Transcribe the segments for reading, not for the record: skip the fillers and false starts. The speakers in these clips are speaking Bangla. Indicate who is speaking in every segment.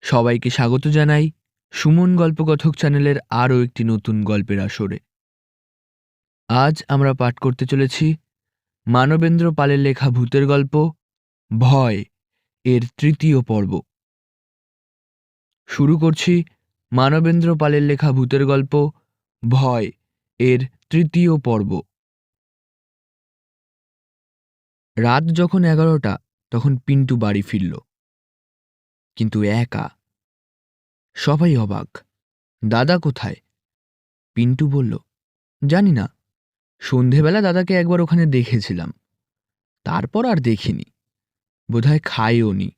Speaker 1: সবাইকে স্বাগত জানাই সুমন গল্পকথক চ্যানেলের আরও একটি নতুন গল্পের আসরে। আজ আমরা পাঠ করতে চলেছি মানবেন্দ্র পালের লেখা ভূতের গল্প ভয় এর তৃতীয় পর্ব। শুরু করছি মানবেন্দ্র পালের লেখা ভূতের গল্প ভয় এর তৃতীয় পর্ব। রাত যখন 11টা তখন পিন্টু বাড়ি ফিরল, কিন্তু একা। সবাই অবাক। দাদা কোথায়? পিন্টু বলল, জানি না, সন্ধেবেলা দাদাকে একবার ওখানে দেখেছিলাম, তারপর আর দেখিনি। বোধহয় খায়ও নি।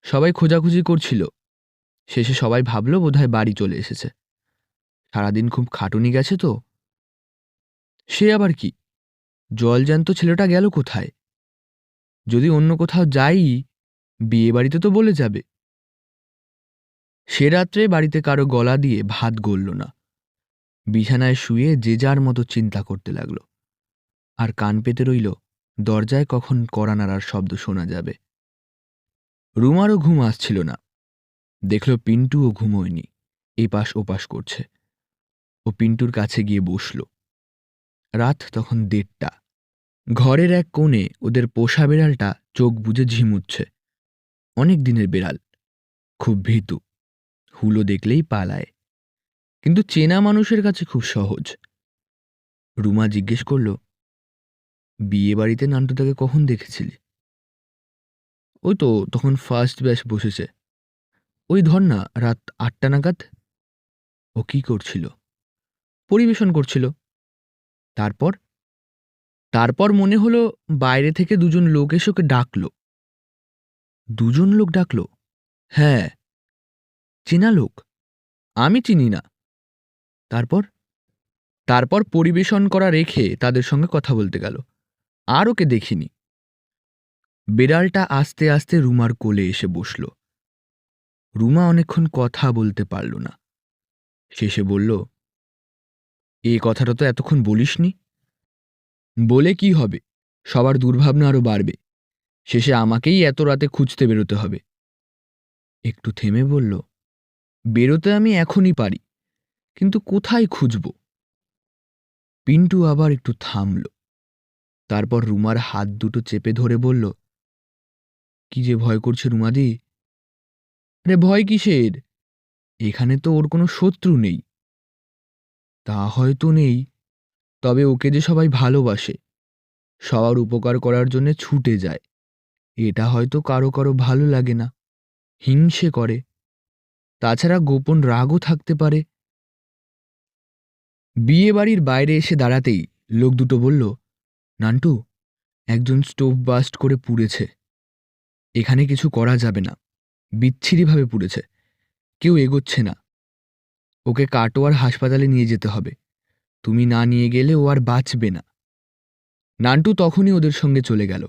Speaker 1: সবাই খোঁজাখুঁজি করছিল, শেষে সবাই ভাবলো বোধহয় বাড়ি চলে এসেছে। সারাদিন খুব খাটুনি গেছে তো। সে আবার কি, জলজ্যান্ত ছেলেটা গেল কোথায়? যদি অন্য কোথাও যাই, বিয়ে বাড়িতে তো বলে যাবে। সে রাত্রে বাড়িতে কারো গলা দিয়ে ভাত গলল না। বিছানায় শুয়ে যে যার মতো চিন্তা করতে লাগলো, আর কান পেতে রইল দরজায় কখন কড়া নাড়ার শব্দ শোনা যাবে। রুমারও ঘুম আসছিল না। দেখল পিন্টুও ঘুমোয়নি, এপাশ ওপাশ করছে। ও পিন্টুর কাছে গিয়ে বসল। রাত তখন 1:30। ঘরের এক কোণে ওদের পোষা বেড়ালটা চোখ বুজে ঝিমুচ্ছে। অনেক দিনের বেড়াল, খুব ভীতু, হুলো দেখলেই পালায়, কিন্তু চেনা মানুষের কাছে খুব সহজ। রুমা জিজ্ঞেস করল, বিয়ে বাড়িতে নান্টুদাকে কখন দেখেছিলি? ওই তো তখন ফার্স্ট ব্যাচ বসেছে, ওই ধর না রাত 8টা নাগাদ। ও কি করছিল? পরিবেশন করছিল। তারপর তারপর মনে হলো বাইরে থেকে দুজন লোক এসে ওকে ডাকলো। দুজন লোক ডাকলো? হ্যাঁ, চেনা লোক। আমি চিনি না। তারপর তারপর পরিবেশন করা রেখে তাদের সঙ্গে কথা বলতে গেল। আর ওকে দেখিনি। বেড়ালটা আস্তে আস্তে রুমার কোলে এসে বসল। রুমা অনেকক্ষণ কথা বলতে পারল না। শেষে বলল, এ কথাটা তো এতক্ষণ বলিসনি। বলে কি হবে, সবার দুর্ভাবনা আরো বাড়বে। শেষে আমাকেই এত রাতে খুঁজতে বেরোতে হবে। একটু থেমে বলল, বেরোতে আমি এখনই পারি, কিন্তু কোথায় খুঁজব? পিন্টু আবার একটু থামল। তারপর রুমার হাত দুটো চেপে ধরে বলল, কি যে ভয় করছে রুমাদি? আরে ভয় কিসের? এখানে তো ওর কোনো শত্রু নেই। তা হয়তো নেই, তবে ওকে যে সবাই ভালোবাসে, সবার উপকার করার জন্য ছুটে যায়, এটা হয়তো কারো কারো ভালো লাগে না, হিংসে করে। তাছাড়া গোপন রাগও থাকতে পারে। বিয়ে বাড়ির বাইরে এসে দাঁড়াতেই লোক দুটো বলল, নান্টু, একজন স্টোভ বাস্ট করে পুড়েছে। এখানে কিছু করা যাবে না, বিচ্ছিরিভাবে পুড়েছে, কেউ এগোচ্ছে না। ওকে কাটোয়ার হাসপাতালে নিয়ে যেতে হবে, তুমি না নিয়ে গেলে ও আর বাঁচবে না। নান্টু তখনই ওদের সঙ্গে চলে গেল।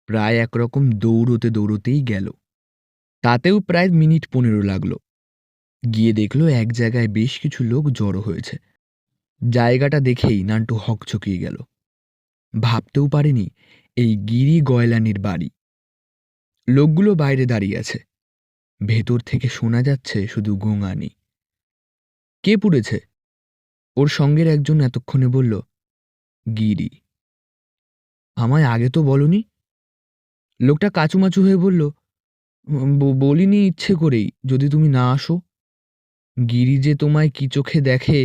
Speaker 1: প্রায় একরকম দৌড়তে দৌড়তেই গেল। তাতেও প্রায় মিনিট 15 লাগলো। গিয়ে দেখলো এক জায়গায় বেশ কিছু লোক জড়ো হয়েছে। জায়গাটা দেখেই নান্টু হকচকিয়ে গেল। ভাবতেও পারেনি এই গিরি গয়লানির বাড়ি। লোকগুলো বাইরে দাঁড়িয়ে আছে, ভেতর থেকে শোনা যাচ্ছে শুধু গোঙানি। কে পুড়েছে? ওর সঙ্গের একজন এতক্ষণে বলল, গিরি। আমায় আগে তো বলনি। লোকটা কাচুমাচু হয়ে বলল, বলিনি ইচ্ছে করেই, যদি তুমি না আসো। গিরি যে তোমায় কি চোখে দেখে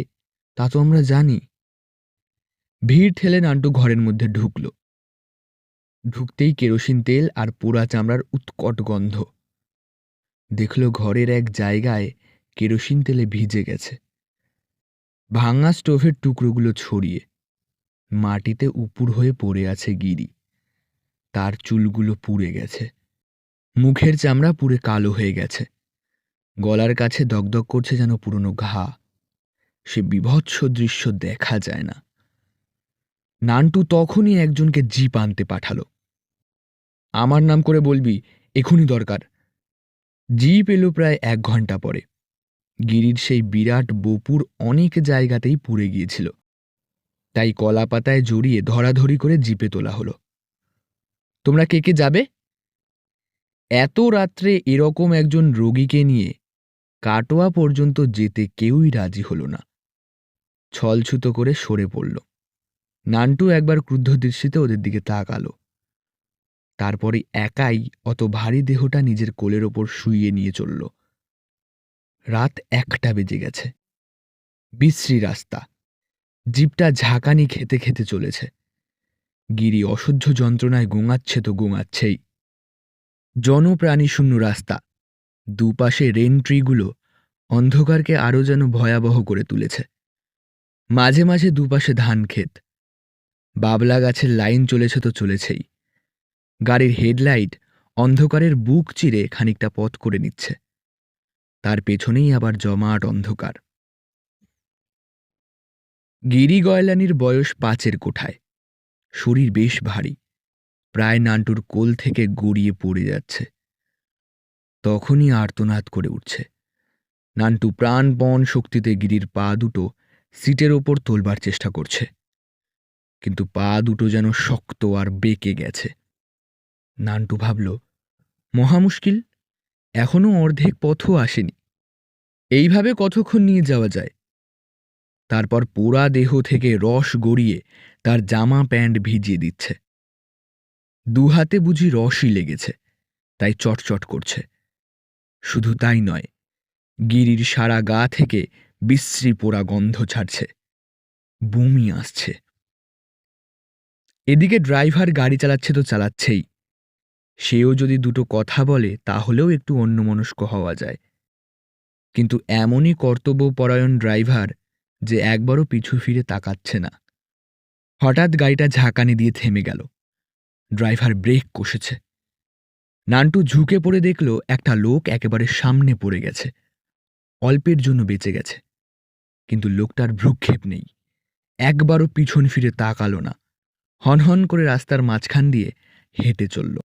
Speaker 1: তা তো আমরা জানি। ভিড় ঠেলে নান্টু ঘরের মধ্যে ঢুকল। ঢুকতেই কেরোসিন তেল আর পোড়া চামড়ার উৎকট গন্ধ। দেখল ঘরের এক জায়গায় কেরোসিন তেলে ভিজে গেছে। ভাঙা স্টোভের টুকরোগুলো ছড়িয়ে মাটিতে উপুড় হয়ে পড়ে আছে গিরি। তার চুলগুলো পুড়ে গেছে, মুখের চামড়া পুড়ে কালো হয়ে গেছে, গলার কাছে দগদগ করছে যেন পুরনো ঘা। সে বীভৎস দৃশ্য দেখা যায় না। নান্টু তখনই একজনকে জিপ আনতে পাঠালো। আমার নাম করে বলবি, এখনই দরকার। জিপ এলো প্রায় 1 ঘন্টা পরে। গিরির সেই বিরাট বপুর অনেক জায়গাতেই পুড়ে গিয়েছিল, তাই কলা পাতায় জড়িয়ে ধরাধরি করে জিপে তোলা হলো। তোমরা কে কে যাবে? এত রাত্রে এরকম একজন রোগীকে নিয়ে কাটোয়া পর্যন্ত যেতে কেউই রাজি হল না। ছলছুতো করে সরে পড়ল। নান্টু একবার ক্রুদ্ধ দৃষ্টিতে ওদের দিকে তাকালো। তারপরে একাই অত ভারী দেহটা নিজের কোলের ওপর শুইয়ে নিয়ে চলল। রাত 1টা বেজে গেছে। বিশ্রী রাস্তা। জিপটা ঝাঁকানি খেতে খেতে চলেছে। গিরি অসহ্য যন্ত্রণায় গোঙাচ্ছে তো গোঙাচ্ছেই। জনপ্রাণী শূন্য রাস্তা। দুপাশে রেন ট্রিগুলো অন্ধকারকে আরও যেন ভয়াবহ করে তুলেছে। মাঝে মাঝে দুপাশে ধান ক্ষেত। বাবলা গাছের লাইন চলেছে তো চলেছেই। গাড়ির হেডলাইট অন্ধকারের বুক চিরে খানিকটা পথ করে নিচ্ছে। তার পেছনেই আবার জমাট অন্ধকার। গিরি গয়লানির বয়স 5-এর কোঠায়। শরীর বেশ ভারী, প্রায় নান্টুর কোল থেকে গড়িয়ে পড়ে যাচ্ছে। তখনই আর্তনাদ করে উঠছে। নান্টু প্রাণপণ শক্তিতে গিরির পা দুটো সিটের ওপর তোলবার চেষ্টা করছে, কিন্তু পা দুটো যেন শক্ত আর বেঁকে গেছে। নান্টু ভাবল, মহা মুশকিল, এখনো অর্ধেক পথও আসেনি। এইভাবে কতক্ষণ নিয়ে যাওয়া যায়? তারপর পোড়া দেহ থেকে রস গড়িয়ে তার জামা প্যান্ট ভিজিয়ে দিচ্ছে। দুহাতে বুঝি রসই লেগেছে, তাই চটচট করছে। শুধু তাই নয়, গিরির সারা গা থেকে বিশ্রী পোড়া গন্ধ ছাড়ছে। বমি আসছে। এদিকে ড্রাইভার গাড়ি চালাচ্ছে তো চালাচ্ছেই। সেও যদি দুটো কথা বলে তাহলেও একটু অন্যমনস্ক হওয়া যায়। কিন্তু এমনই কর্তব্যপরায়ণ ড্রাইভার যে একবারও পিছু ফিরে তাকাচ্ছে না। হঠাৎ গাড়িটা ঝাঁকানি দিয়ে থেমে গেল। Driver break কষেছে। নান্টু ঝুঁকে পড়ে দেখল একটা লোক একেবারে সামনে পড়ে গেছে। অল্পের জন্য বেঁচে গেছে, কিন্তু লোকটার ভ্রুক্ষেপ নেই। একবারও পিছন ফিরে তাকালো না। হনহন করে রাস্তার মাঝখান দিয়ে হেঁটে চলল।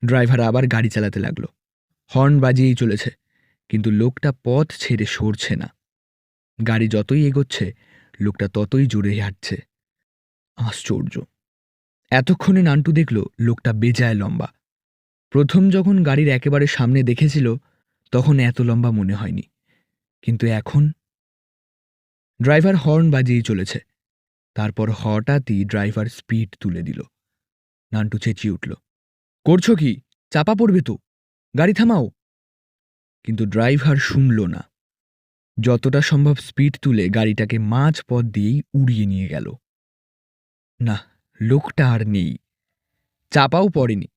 Speaker 1: ড্রাইভার আবার গাড়ি চালাতে লাগল। হর্ন বাজিয়েই চলেছে, কিন্তু লোকটা পথ ছেড়ে সরছে না। গাড়ি যতই এগোচ্ছে লোকটা ততই জোরে হাঁটছে। আশ্চর্য! এতক্ষণে নান্টু দেখল লোকটা বেজায় লম্বা। প্রথম যখন গাড়ির একেবারে সামনে দেখেছিল তখন এত লম্বা মনে হয়নি, কিন্তু এখন। ড্রাইভার হর্ন বাজিয়েই চলেছে। তারপর হঠাৎই ড্রাইভার স্পিড তুলে দিল। নান্টু চেঁচিয়ে উঠল, করছো কি? চাপা পড়বে তো, গাড়ি থামাও। কিন্তু ড্রাইভার শুনল না। যতটা সম্ভব স্পিড তুলে গাড়িটাকে মাঝ পথ দিয়েই উড়িয়ে নিয়ে গেল। না, লোকটা আর নেই। চাপাও পড়েনি,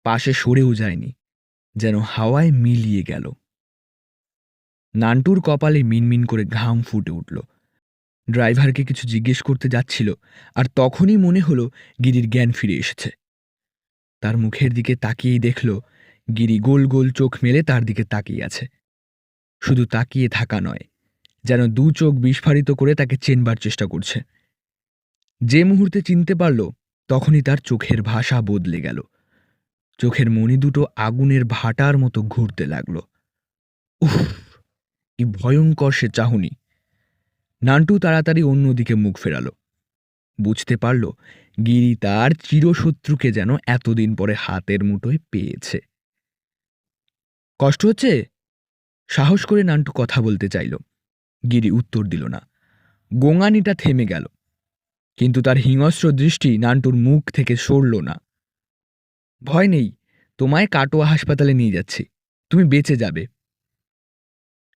Speaker 1: পাশে সরেও যায়নি, যেন হাওয়ায় মিলিয়ে গেল। নান্টুর কপালে মিনমিন করে ঘাম ফুটে উঠল। ড্রাইভারকে কিছু জিজ্ঞেস করতে যাচ্ছিল, আর তখনই মনে হলো গিরির জ্ঞান ফিরে এসেছে। তার মুখের দিকে তাকিয়েই দেখল গিরি গোল গোল চোখ মেলে তার দিকে তাকিয়ে আছে। শুধু তাকিয়ে থাকা নয়, যেন দু চোখ বিস্ফারিত করে তাকে চেনবার চেষ্টা করছে। যে মুহূর্তে চিনতে পারল তখনই তার চোখের ভাষা বদলে গেল। চোখের মণি দুটো আগুনের ভাটার মতো ঘুরতে লাগল। উফ, কি ভয়ঙ্কর সে চাহনি! নান্টু তাড়াতাড়ি অন্যদিকে মুখ ফেরালো। বুঝতে পারল গিরি তার চিরশত্রুকে যেন এতদিন পরে হাতের মুঠোয় পেয়েছে। কষ্ট হচ্ছে? সাহস করে নান্টু কথা বলতে চাইল। গিরি উত্তর দিল না। গোঙানিটা থেমে গেল, কিন্তু তার হিংস্র দৃষ্টি নান্টুর মুখ থেকে সরল না। ভয় নেই, তোমায় কাটোয়া হাসপাতালে নিয়ে যাচ্ছি, তুমি বেঁচে যাবে।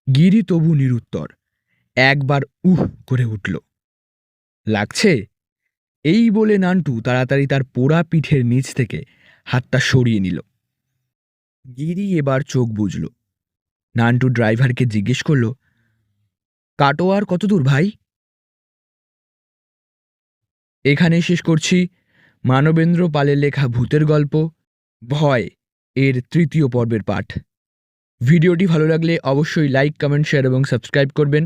Speaker 1: গিরি তবু নিরুত্তর। একবার উহ করে উঠল। লাগছে? এই বলে নান্টু তাড়াতাড়ি তার পোড়া পিঠের নিচ থেকে হাতটা সরিয়ে নিল। গিরি এবার চোখ বুঝল। নান্টু ড্রাইভারকে জিজ্ঞেস করল, কাটোয়ার কত দূর ভাই? এখানে শেষ করছি মানবেন্দ্র পালের লেখা ভূতের গল্প ভয় এর 3য় পর্বের পাঠ। ভিডিওটি ভালো লাগলে অবশ্যই লাইক, কমেন্ট, শেয়ার এবং সাবস্ক্রাইব করবেন,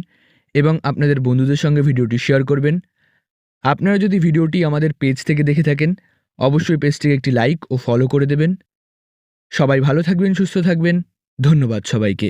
Speaker 1: এবং আপনাদের বন্ধুদের সঙ্গে ভিডিওটি শেয়ার করবেন। আপনারা যদি ভিডিওটি আমাদের পেজ থেকে দেখে থাকেন অবশ্যই পেজটিকে একটি লাইক ও ফলো করে দেবেন। সবাই ভালো থাকবেন, সুস্থ থাকবেন। ধন্যবাদ সবাইকে।